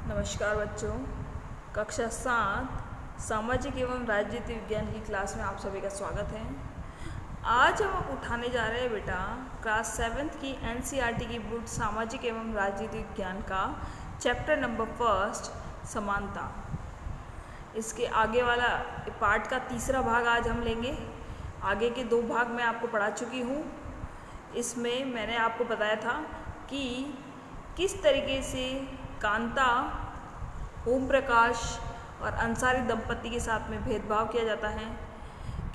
नमस्कार बच्चों। कक्षा 7 सामाजिक एवं राजनीति विज्ञान की क्लास में आप सभी का स्वागत है। आज हम उठाने जा रहे हैं बेटा क्लास 7 की एनसीईआरटी की बुक सामाजिक एवं राजनीति विज्ञान का चैप्टर नंबर 1 समानता। इसके आगे वाला पार्ट का तीसरा भाग आज हम लेंगे। आगे के 2 भाग मैं आपको पढ़ा चुकी हूँ। इसमें मैंने आपको बताया था कि किस तरीके से कांता, ओम प्रकाश और अंसारी दंपति के साथ में भेदभाव किया जाता है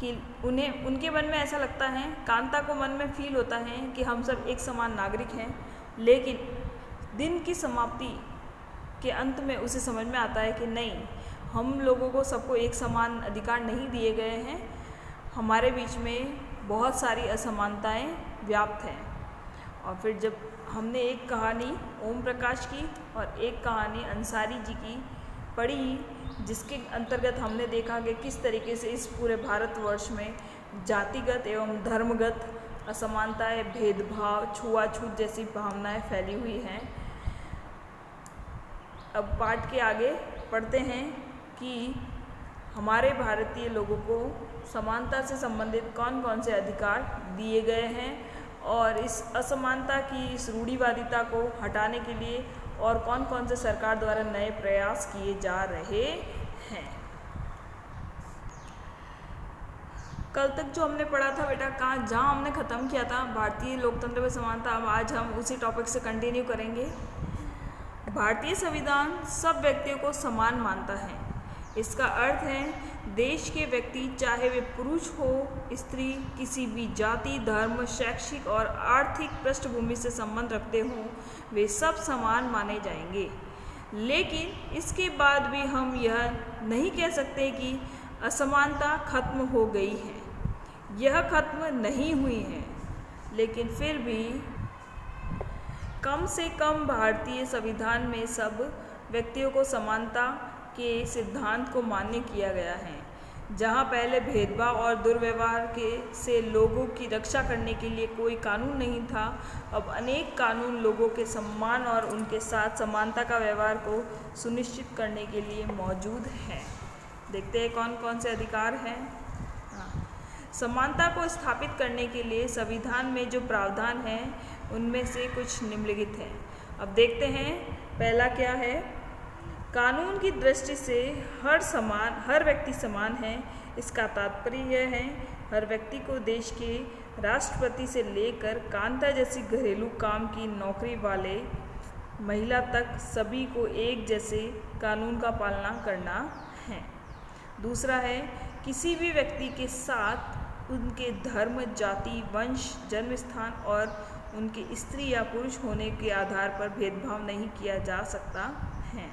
कि उनके मन में ऐसा लगता है, कांता को मन में फील होता है कि हम सब एक समान नागरिक हैं, लेकिन दिन की समाप्ति के अंत में उसे समझ में आता है कि नहीं, हम लोगों को सबको एक समान अधिकार नहीं दिए गए हैं, हमारे बीच में बहुत सारी असमानताएं व्याप्त हैं। और फिर जब हमने एक कहानी ओम प्रकाश की और एक कहानी अंसारी जी की पढ़ी, जिसके अंतर्गत हमने देखा कि किस तरीके से इस पूरे भारतवर्ष में जातिगत एवं धर्मगत असमानताएं, भेदभाव, छुआछूत जैसी भावनाएं फैली हुई हैं। अब पाठ के आगे पढ़ते हैं कि हमारे भारतीय लोगों को समानता से संबंधित कौन कौन से अधिकार दिए गए हैं और इस असमानता की इस रूढ़िवादिता को हटाने के लिए और कौन कौन से सरकार द्वारा नए प्रयास किए जा रहे हैं। कल तक जो हमने पढ़ा था बेटा, जहाँ हमने ख़त्म किया था भारतीय लोकतंत्र में समानता, अब आज हम उसी टॉपिक से कंटिन्यू करेंगे। भारतीय संविधान सब व्यक्तियों को समान मानता है। इसका अर्थ है देश के व्यक्ति, चाहे वे पुरुष हो, स्त्री, किसी भी जाति, धर्म, शैक्षिक और आर्थिक पृष्ठभूमि से संबंध रखते हों, वे सब समान माने जाएंगे। लेकिन इसके बाद भी हम यह नहीं कह सकते कि असमानता खत्म हो गई है। यह खत्म नहीं हुई है, लेकिन फिर भी कम से कम भारतीय संविधान में सब व्यक्तियों को समानता के सिद्धांत को मान्य किया गया है। जहाँ पहले भेदभाव और दुर्व्यवहार से लोगों की रक्षा करने के लिए कोई कानून नहीं था, अब अनेक कानून लोगों के सम्मान और उनके साथ समानता का व्यवहार को सुनिश्चित करने के लिए मौजूद हैं। देखते हैं कौन कौन से अधिकार हैं। समानता को स्थापित करने के लिए संविधान में जो प्रावधान हैं उनमें से कुछ निम्नलिखित हैं। अब देखते हैं पहला क्या है। कानून की दृष्टि से हर व्यक्ति समान है। इसका तात्पर्य यह है, हर व्यक्ति को देश के राष्ट्रपति से लेकर कांता जैसी घरेलू काम की नौकरी वाले महिला तक सभी को एक जैसे कानून का पालना करना है। दूसरा है, किसी भी व्यक्ति के साथ उनके धर्म, जाति, वंश, जन्म स्थान और उनके स्त्री या पुरुष होने के आधार पर भेदभाव नहीं किया जा सकता है।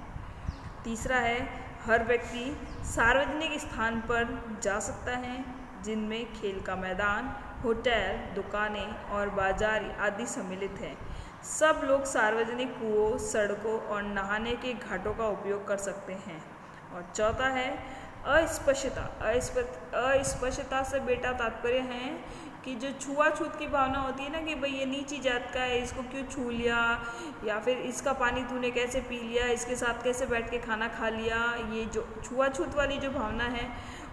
तीसरा है, हर व्यक्ति सार्वजनिक स्थान पर जा सकता है, जिनमें खेल का मैदान, होटल, दुकानें और बाजार आदि सम्मिलित हैं। सब लोग सार्वजनिक कुओं, सड़कों और नहाने के घाटों का उपयोग कर सकते हैं। और चौथा है अस्पृश्यता। अस्पृश्यता से बेटा तात्पर्य है कि जो छुआछूत की भावना होती है ना, कि भाई ये नीची जात का है, इसको क्यों छू लिया, या फिर इसका पानी तूने कैसे पी लिया, इसके साथ कैसे बैठ के खाना खा लिया, ये जो छुआछूत वाली जो भावना है,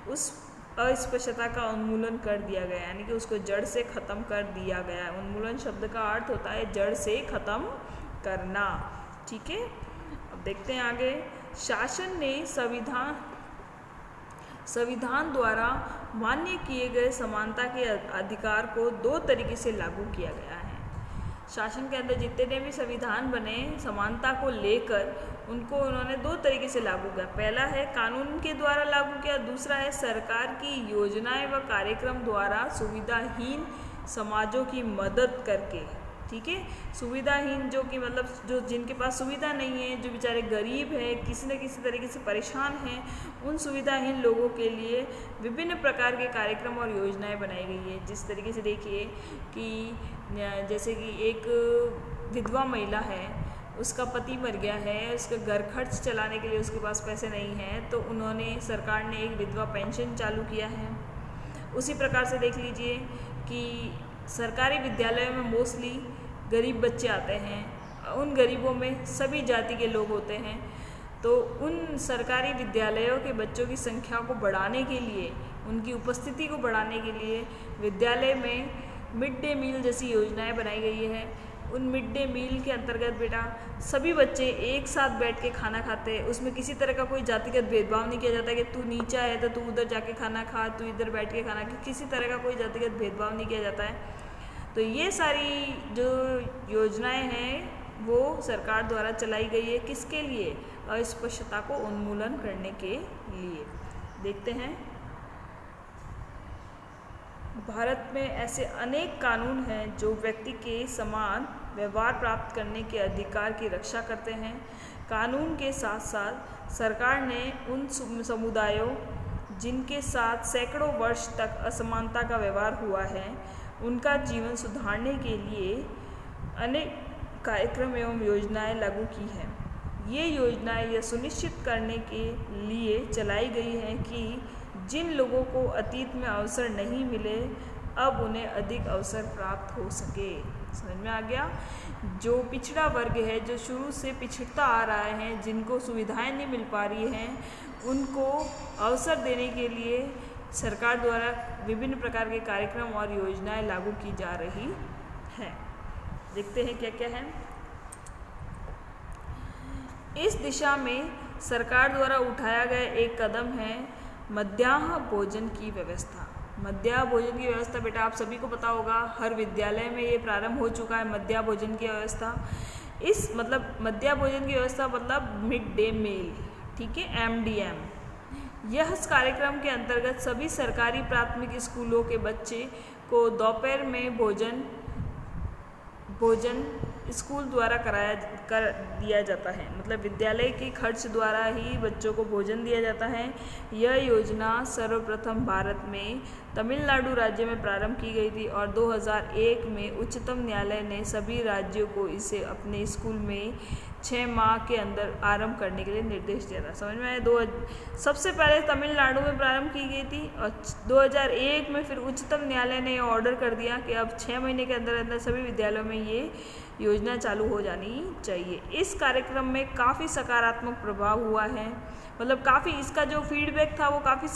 उस अस्पृश्यता का उन्मूलन कर दिया गया, यानी कि उसको जड़ से ख़त्म कर दिया गया। उन्मूलन शब्द का अर्थ होता है जड़ से ख़त्म करना। ठीक है, अब देखते हैं आगे। शासन ने संविधान द्वारा मान्य किए गए समानता के अधिकार को 2 तरीके से लागू किया गया है। शासन के अंदर जितने भी संविधान बने समानता को लेकर, उनको उन्होंने 2 तरीके से लागू किया। पहला है कानून के द्वारा लागू किया, दूसरा है सरकार की योजनाएं व कार्यक्रम द्वारा सुविधाहीन समाजों की मदद करके। ठीक है, सुविधाहीन जो कि मतलब जो जिनके पास सुविधा नहीं है, जो बेचारे गरीब हैं, किसी न किसी तरीके से परेशान हैं, उन सुविधाहीन लोगों के लिए विभिन्न प्रकार के कार्यक्रम और योजनाएं बनाई गई है। जिस तरीके से देखिए कि जैसे कि एक विधवा महिला है, उसका पति मर गया है, उसका घर खर्च चलाने के लिए उसके पास पैसे नहीं हैं, तो उन्होंने सरकार ने एक विधवा पेंशन चालू किया है। उसी प्रकार से देख लीजिए कि सरकारी विद्यालयों में मोस्टली गरीब बच्चे आते हैं, उन गरीबों में सभी जाति के लोग होते हैं, तो उन सरकारी विद्यालयों के बच्चों की संख्या को बढ़ाने के लिए, उनकी उपस्थिति को बढ़ाने के लिए विद्यालय में मिड डे मील जैसी योजनाएं बनाई गई है। उन मिड डे मील के अंतर्गत बेटा सभी बच्चे एक साथ बैठ के खाना खाते हैं। उसमें किसी तरह का कोई जातिगत भेदभाव नहीं किया जाता कि तू नीचा है तो तू उधर जाके खाना खा, तू इधर बैठ के खाना खा, किसी तरह का कोई जातिगत भेदभाव नहीं किया जाता है। तो ये सारी जो योजनाएं हैं वो सरकार द्वारा चलाई गई है, किसके लिए? अस्पृश्यता को उन्मूलन करने के लिए। देखते हैं, भारत में ऐसे अनेक कानून हैं जो व्यक्ति के समान व्यवहार प्राप्त करने के अधिकार की रक्षा करते हैं। कानून के साथ साथ सरकार ने उन समुदायों जिनके साथ सैकड़ों वर्ष तक असमानता का व्यवहार हुआ है, उनका जीवन सुधारने के लिए अनेक कार्यक्रम एवं योजनाएं लागू की हैं। ये योजनाएं यह सुनिश्चित करने के लिए चलाई गई हैं कि जिन लोगों को अतीत में अवसर नहीं मिले, अब उन्हें अधिक अवसर प्राप्त हो सके। समझ में आ गया? जो पिछड़ा वर्ग है, जो शुरू से पिछड़ता आ रहा है, जिनको सुविधाएं नहीं मिल पा रही हैं, उनको अवसर देने के लिए सरकार द्वारा विभिन्न प्रकार के कार्यक्रम और योजनाएं लागू की जा रही हैं। देखते हैं क्या क्या है। इस दिशा में सरकार द्वारा उठाया गया एक कदम है मध्याह्न भोजन की व्यवस्था। मध्याह्न भोजन की व्यवस्था बेटा आप सभी को पता होगा, हर विद्यालय में ये प्रारंभ हो चुका है मध्याह्न भोजन की व्यवस्था। इस मतलब मध्याह्न भोजन की व्यवस्था मतलब मिड डे मील, ठीक है, MDM। यह कार्यक्रम के अंतर्गत सभी सरकारी प्राथमिक स्कूलों के बच्चे को दोपहर में भोजन स्कूल द्वारा कर दिया जाता है। मतलब विद्यालय के खर्च द्वारा ही बच्चों को भोजन दिया जाता है। यह योजना सर्वप्रथम भारत में तमिलनाडु राज्य में प्रारंभ की गई थी और 2001 में उच्चतम न्यायालय ने सभी राज्यों को इसे अपने स्कूल में 6 माह के अंदर आरंभ करने के लिए निर्देश दिया था। समझ में आया? सबसे पहले तमिलनाडु में प्रारंभ की गई थी और 2001 में फिर उच्चतम न्यायालय ने ऑर्डर कर दिया कि अब 6 महीने के अंदर अंदर सभी विद्यालयों में ये योजना चालू हो जानी चाहिए। इस कार्यक्रम में काफ़ी सकारात्मक प्रभाव हुआ है, मतलब काफ़ी इसका जो फीडबैक था वो काफ़ी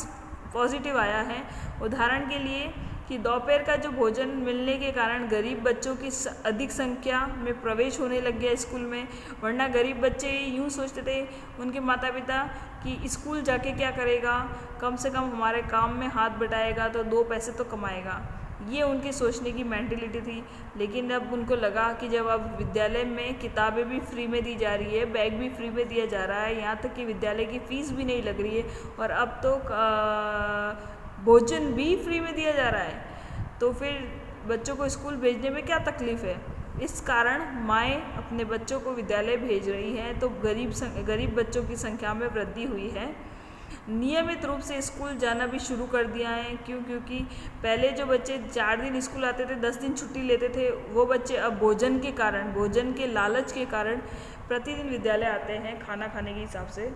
पॉजिटिव आया है। उदाहरण के लिए कि दोपहर का जो भोजन मिलने के कारण गरीब बच्चों की अधिक संख्या में प्रवेश होने लग गया स्कूल में। वरना गरीब बच्चे यूँ सोचते थे उनके माता पिता कि स्कूल जाके क्या करेगा, कम से कम हमारे काम में हाथ बटाएगा तो 2 पैसे तो कमाएगा, ये उनके सोचने की मेंटेलिटी थी। लेकिन अब उनको लगा कि जब अब विद्यालय में किताबें भी फ्री में दी जा रही है, बैग भी फ्री में दिया जा रहा है, यहाँ तक कि विद्यालय की फ़ीस भी नहीं लग रही है और अब तो भोजन भी फ्री में दिया जा रहा है, तो फिर बच्चों को स्कूल भेजने में क्या तकलीफ़ है। इस कारण माएँ अपने बच्चों को विद्यालय भेज रही हैं, तो गरीब बच्चों की संख्या में वृद्धि हुई है। नियमित रूप से स्कूल जाना भी शुरू कर दिया है। क्योंकि पहले जो बच्चे 4 दिन स्कूल आते थे, 10 दिन छुट्टी लेते थे, वो बच्चे अब भोजन के लालच के कारण प्रतिदिन विद्यालय आते हैं खाना खाने के हिसाब से।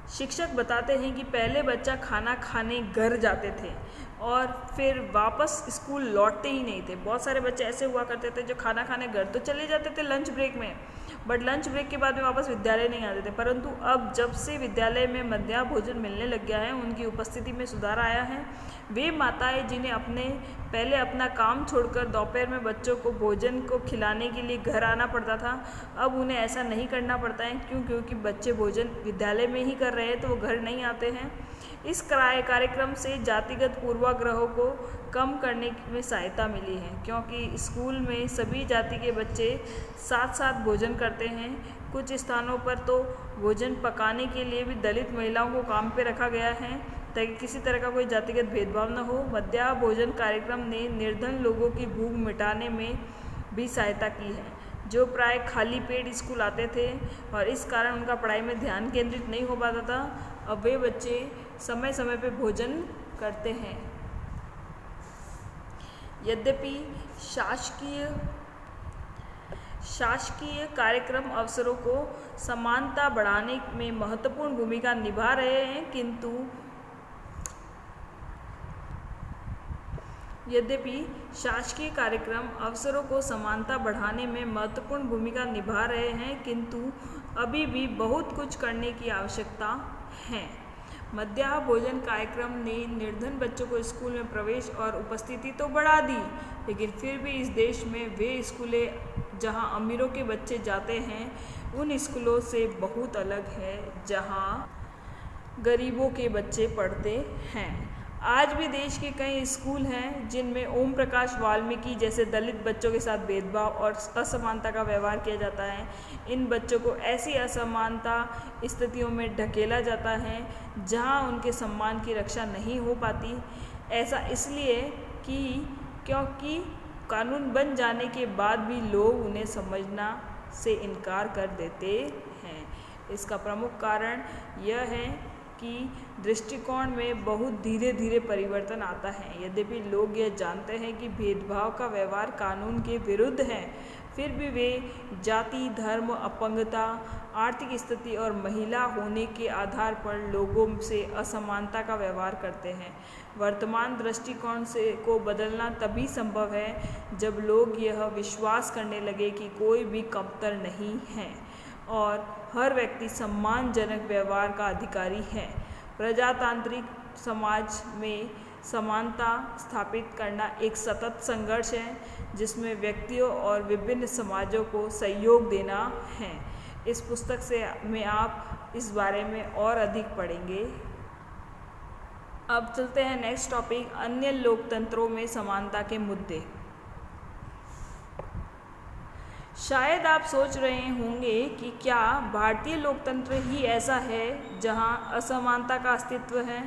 शिक्षक बताते हैं कि पहले बच्चा खाना खाने घर जाते थे और फिर वापस स्कूल लौटते ही नहीं थे। बहुत सारे बच्चे ऐसे हुआ करते थे जो खाना खाने घर तो चले जाते थे लंच ब्रेक में, बट लंच ब्रेक के बाद में वापस विद्यालय नहीं आते थे। परंतु अब जब से विद्यालय में मध्याह्न भोजन मिलने लग गया है, उनकी उपस्थिति में सुधार आया है। वे माताएं जिन्हें पहले अपना काम छोड़कर दोपहर में बच्चों को भोजन को खिलाने के लिए घर आना पड़ता था, अब उन्हें ऐसा नहीं करना पड़ता है। क्योंकि बच्चे भोजन विद्यालय में ही कर रहे हैं तो वो घर नहीं आते हैं। इस कार्यक्रम से जातिगत पूर्वाग्रहों को कम करने में सहायता मिली है, क्योंकि स्कूल में सभी जाति के बच्चे साथ साथ भोजन करते हैं। कुछ स्थानों पर तो भोजन पकाने के लिए भी दलित महिलाओं को काम पे रखा गया है ताकि किसी तरह का कोई जातिगत भेदभाव न हो। मध्याह्न भोजन कार्यक्रम ने निर्धन लोगों की भूख मिटाने में भी सहायता की है, जो प्राय खाली पेट स्कूल आते थे और इस कारण उनका पढ़ाई में ध्यान केंद्रित नहीं हो पाता था। अब वे बच्चे समय समय पर भोजन करते हैं। यद्यपि शासकीय कार्यक्रम अवसरों को समानता बढ़ाने में महत्वपूर्ण भूमिका निभा रहे हैं, किंतु यद्यपि शासकीय कार्यक्रम अवसरों को समानता बढ़ाने में महत्वपूर्ण भूमिका निभा रहे हैं, किंतु अभी भी बहुत कुछ करने की आवश्यकता है। मध्याह्न भोजन कार्यक्रम ने निर्धन बच्चों को स्कूल में प्रवेश और उपस्थिति तो बढ़ा दी, लेकिन फिर भी इस देश में वे स्कूलें जहां अमीरों के बच्चे जाते हैं उन स्कूलों से बहुत अलग है जहां गरीबों के बच्चे पढ़ते हैं। आज भी देश के कई स्कूल हैं जिनमें ओम प्रकाश वाल्मीकि जैसे दलित बच्चों के साथ भेदभाव और असमानता का व्यवहार किया जाता है। इन बच्चों को ऐसी असमानता स्थितियों में ढकेला जाता है जहां उनके सम्मान की रक्षा नहीं हो पाती। ऐसा इसलिए क्योंकि कानून बन जाने के बाद भी लोग उन्हें समझना से इनकार कर देते हैं। इसका प्रमुख कारण यह है कि दृष्टिकोण में बहुत धीरे धीरे परिवर्तन आता है। यद्यपि लोग यह जानते हैं कि भेदभाव का व्यवहार कानून के विरुद्ध है, फिर भी वे जाति, धर्म, अपंगता, आर्थिक स्थिति और महिला होने के आधार पर लोगों से असमानता का व्यवहार करते हैं। वर्तमान दृष्टिकोण को बदलना तभी संभव है जब लोग यह विश्वास करने लगे कि कोई भी कमतर नहीं है और हर व्यक्ति सम्मानजनक व्यवहार का अधिकारी है। प्रजातांत्रिक समाज में समानता स्थापित करना एक सतत संघर्ष है जिसमें व्यक्तियों और विभिन्न समाजों को सहयोग देना है। इस पुस्तक में आप इस बारे में और अधिक पढ़ेंगे। अब चलते हैं नेक्स्ट टॉपिक, अन्य लोकतंत्रों में समानता के मुद्दे। शायद आप सोच रहे होंगे कि क्या भारतीय लोकतंत्र ही ऐसा है जहां असमानता का अस्तित्व है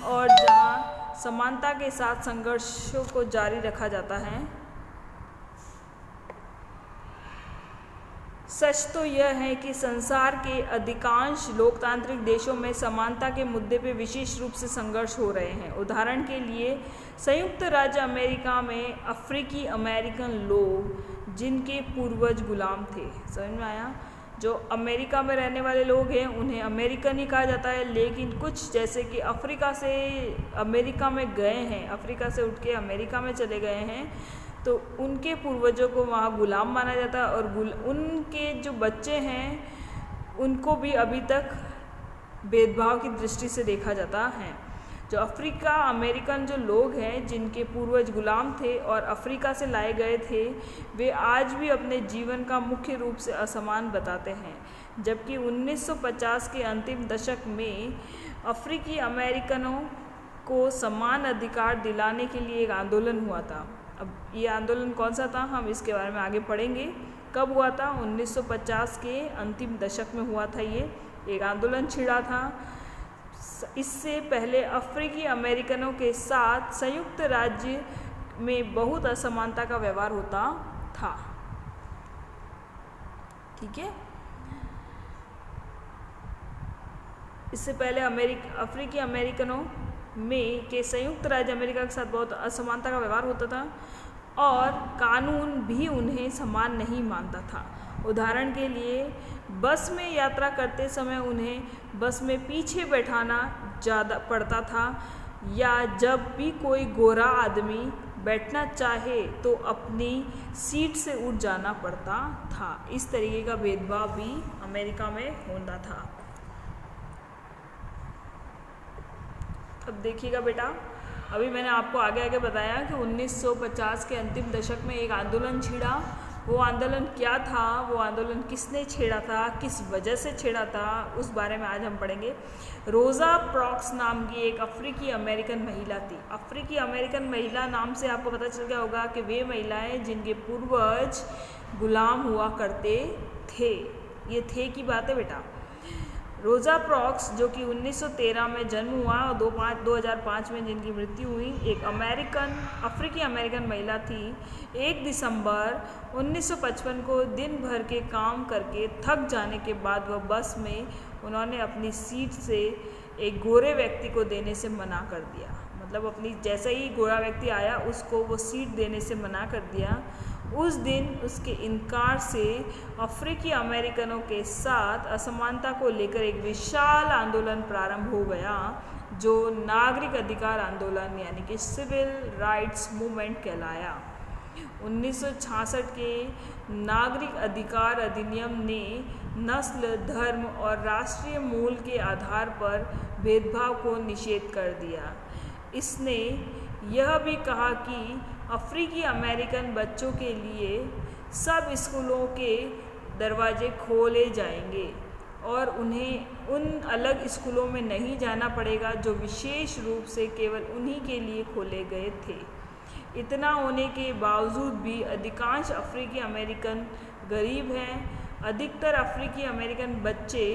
और जहां समानता के साथ संघर्षों को जारी रखा जाता है। सच तो यह है कि संसार के अधिकांश लोकतांत्रिक देशों में समानता के मुद्दे पर विशेष रूप से संघर्ष हो रहे हैं। उदाहरण के लिए संयुक्त राज्य अमेरिका में अफ्रीकी अमेरिकन लोग जिनके पूर्वज गुलाम थे, समझ में आया, जो अमेरिका में रहने वाले लोग हैं उन्हें अमेरिकन ही कहा जाता है, लेकिन कुछ जैसे कि अफ्रीका से अमेरिका में गए हैं, अफ्रीका से उठ के अमेरिका में चले गए हैं, तो उनके पूर्वजों को वहाँ गुलाम माना जाता है और उनके जो बच्चे हैं उनको भी अभी तक भेदभाव की दृष्टि से देखा जाता है। जो अफ्रीका अमेरिकन जो लोग हैं जिनके पूर्वज गुलाम थे और अफ्रीका से लाए गए थे, वे आज भी अपने जीवन का मुख्य रूप से असमान बताते हैं। जबकि 1950 के अंतिम दशक में अफ्रीकी अमेरिकनों को समान अधिकार दिलाने के लिए एक आंदोलन हुआ था। अब ये आंदोलन कौन सा था, हम इसके बारे में आगे पढ़ेंगे। कब हुआ था? 1950 के अंतिम दशक में हुआ था। ये एक आंदोलन छिड़ा था। इससे पहले अफ्रीकी अमेरिकनों के साथ संयुक्त राज्य में बहुत असमानता का व्यवहार होता था। ठीक है, इससे पहले अफ्रीकी अमेरिकनों के संयुक्त राज्य अमेरिका के साथ बहुत असमानता का व्यवहार होता था और कानून भी उन्हें समान नहीं मानता था। उदाहरण के लिए बस में यात्रा करते समय उन्हें बस में पीछे बैठाना ज़्यादा पड़ता था, या जब भी कोई गोरा आदमी बैठना चाहे तो अपनी सीट से उठ जाना पड़ता था। इस तरीके का भेदभाव भी अमेरिका में होता था। अब देखिएगा बेटा, अभी मैंने आपको आगे आगे बताया कि 1950 के अंतिम दशक में एक आंदोलन छिड़ा। वो आंदोलन क्या था, वो आंदोलन किसने छेड़ा था, किस वजह से छेड़ा था, उस बारे में आज हम पढ़ेंगे। रोज़ा पार्क्स नाम की एक अफ्रीकी अमेरिकन महिला थी। अफ्रीकी अमेरिकन महिला नाम से आपको पता चल गया होगा कि वे महिलाएं जिनके पूर्वज गुलाम हुआ करते थे। ये थे की बात है बेटा। रोज़ा पार्क्स जो कि 1913 में जन्म हुआ और 2005 में जिनकी मृत्यु हुई, एक अफ्रीकी अमेरिकन महिला थी। 1 दिसंबर 1955 को दिन भर के काम करके थक जाने के बाद वह बस में उन्होंने अपनी सीट से एक गोरे व्यक्ति को देने से मना कर दिया। मतलब अपनी जैसे ही गोरा व्यक्ति आया उसको वो सीट देने से मना कर दिया। उस दिन उसके इनकार से अफ्रीकी अमेरिकनों के साथ असमानता को लेकर एक विशाल आंदोलन प्रारंभ हो गया, जो नागरिक अधिकार आंदोलन यानी कि सिविल राइट्स मूवमेंट कहलाया। 1966 के नागरिक अधिकार अधिनियम ने नस्ल, धर्म और राष्ट्रीय मूल के आधार पर भेदभाव को निषेध कर दिया। इसने यह भी कहा कि अफ्रीकी अमेरिकन बच्चों के लिए सब स्कूलों के दरवाजे खोले जाएंगे और उन्हें उन अलग स्कूलों में नहीं जाना पड़ेगा जो विशेष रूप से केवल उन्हीं के लिए खोले गए थे। इतना होने के बावजूद भी अधिकांश अफ्रीकी अमेरिकन गरीब हैं। अधिकतर अफ्रीकी अमेरिकन बच्चे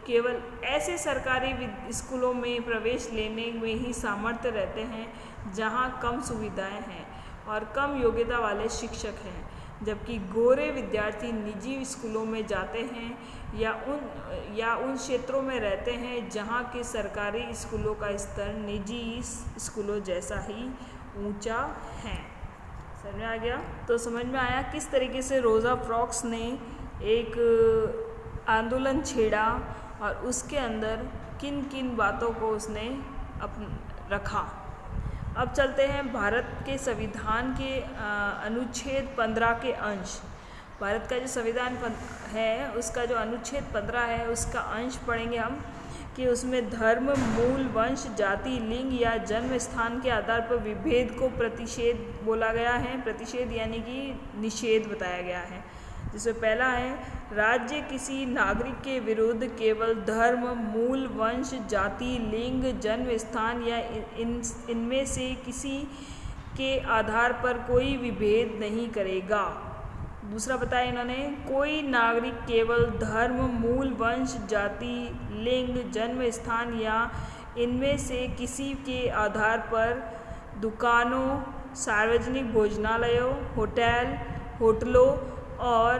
केवल ऐसे सरकारी स्कूलों में प्रवेश लेने में ही सामर्थ्य रहते हैं जहां कम सुविधाएं हैं और कम योग्यता वाले शिक्षक हैं, जबकि गोरे विद्यार्थी निजी स्कूलों में जाते हैं या उन क्षेत्रों में रहते हैं जहां के सरकारी स्कूलों का स्तर निजी स्कूलों जैसा ही ऊंचा है। समझ में आ गया? तो समझ में आया किस तरीके से रोज़ा पार्क्स ने एक आंदोलन छेड़ा और उसके अंदर किन किन बातों को उसने रखा। अब चलते हैं भारत के संविधान के अनुच्छेद 15 के अंश। भारत का जो संविधान है उसका जो अनुच्छेद 15 है उसका अंश पढ़ेंगे हम कि उसमें धर्म, मूल, वंश, जाति, लिंग या जन्म स्थान के आधार पर विभेद को प्रतिषेध बोला गया है। प्रतिषेध यानी कि निषेध बताया गया है, जिसमें पहला है राज्य किसी नागरिक के विरुद्ध केवल धर्म, मूल, वंश, जाति, लिंग, जन्म स्थान या इनमें से किसी के आधार पर कोई विभेद नहीं करेगा। दूसरा बताया इन्होंने कोई नागरिक केवल धर्म, मूल, वंश, जाति, लिंग, जन्म स्थान या इनमें से किसी के आधार पर दुकानों, सार्वजनिक भोजनालयों, होटलों और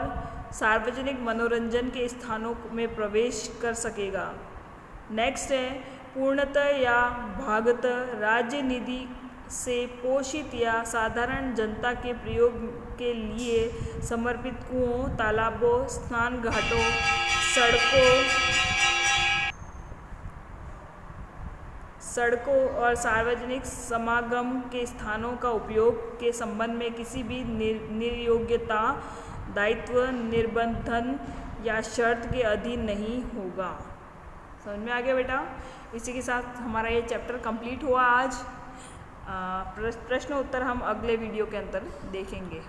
सार्वजनिक मनोरंजन के स्थानों में प्रवेश कर सकेगा। नेक्स्ट है पूर्णतः या भागतः राज्य निधि से पोषित या साधारण जनता के प्रयोग के लिए समर्पित कुओं, तालाबों, स्नान घाटों, सड़कों और सार्वजनिक समागम के स्थानों का उपयोग के संबंध में किसी भी निर्योग्यता, दायित्व, निर्बंधन या शर्त के अधीन नहीं होगा। समझ में आ गया बेटा? इसी के साथ हमारा ये चैप्टर कंप्लीट हुआ आज। प्रश्न उत्तर हम अगले वीडियो के अंदर देखेंगे।